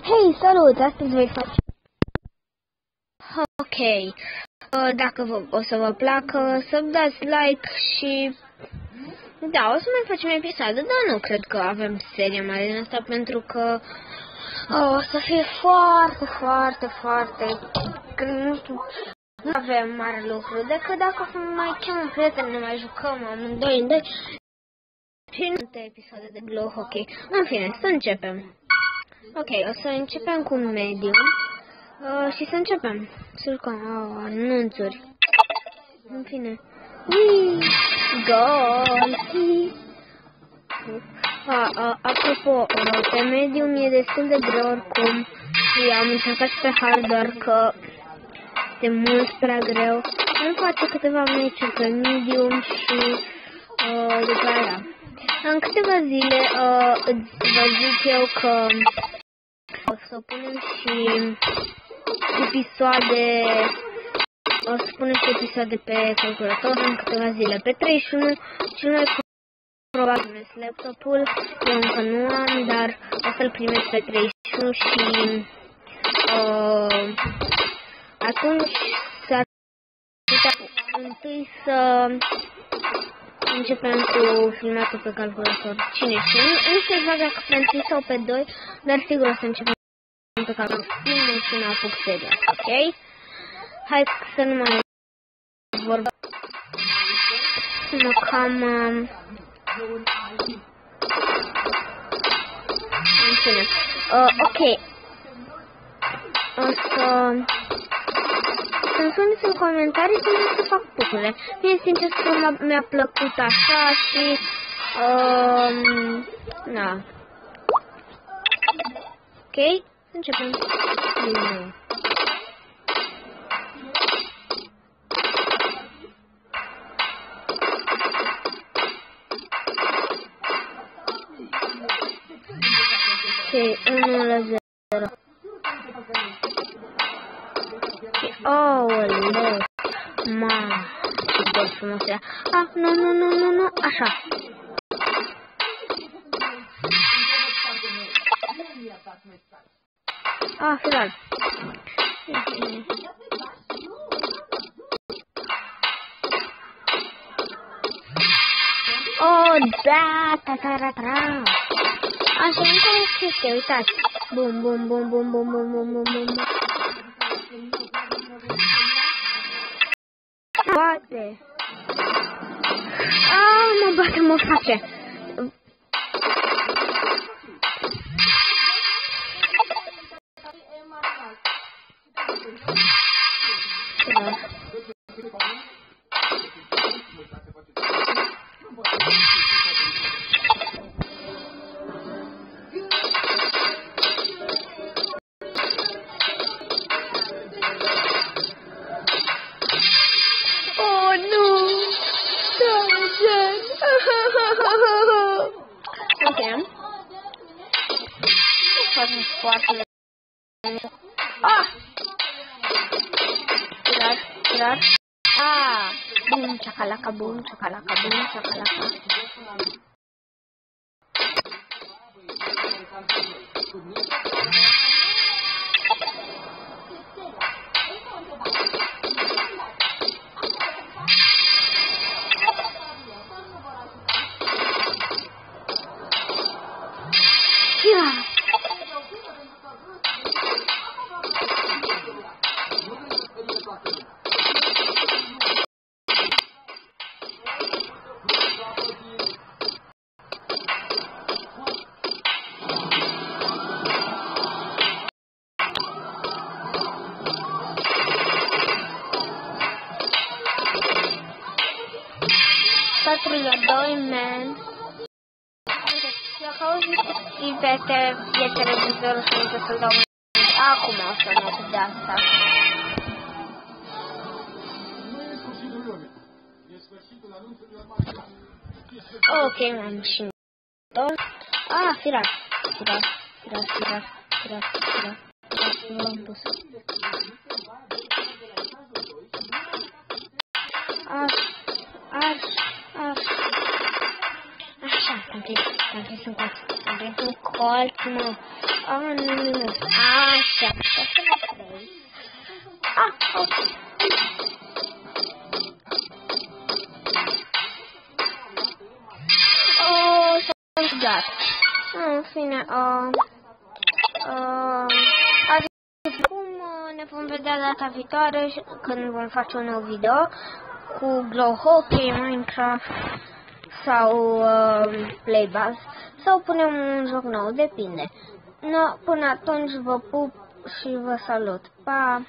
Hei, salut! Astăzi voi face... Ok. Dacă o să vă placă, să dați like și... Da, o să mai facem episoade, dar nu cred că avem serie mare din asta, pentru că o să fie foarte... Nu știu, nu avem mare lucru, decât dacă mai chemăm prieteni, ne mai jucăm amândoi în doi. Și nu multe episoade de glow hockey. În fine, să începem. Ok, o să începem cu medium. Și să începem. Anunțuri. În fine. Gol! Apropo, pe medium e destul de greu oricum. Și am încercat și pe hard, doar că este mult prea greu. Am face câteva meciuri pe medium și după aia. În câteva zile vă zic eu că o să punem și episoade, pe calculator în câteva zile. Pe 31 și noi probabil laptopul, eu încă nu am, dar o să-l primesc pe 31 și atunci s-ar putea întâi să începem cu filmatul pe calculator. Cine știe? Nu știu exact dacă pe întâi sau pe 2, dar sigur o să începem pe calculator. Nu știu, n-a apuc seria, ok? Hai să nu mai vorbim. Cam... în fine. Ok. O să... Să-mi spuneți în comentarii să fac puturile. Mie sincer că mi-a plăcut așa și... na. Ok? Începem din nou. Ok, 1-0. Aoleu, ce gol frumos era. Nu, așa. Final. Da, așa, încă o chestie, uitați. Bum. Bate. Mă face. Foarte tirar. Bum, chacalaca. Patrulla 2, man. Dacă auzi pe televizorul și nu să-l dau acum o să mă de asta. Ok, m-am și firar. Nu l-am pus. Așa, închis un colț, mă. Nu. Așa, să mă trei. Ok. S-a dat. În fine, acum ne vom vedea data viitoare când vom face un nou video cu Glow Hockey, Minecraft sau Playbuzz sau punem un joc nou, depinde. Până atunci vă pup și vă salut. Pa!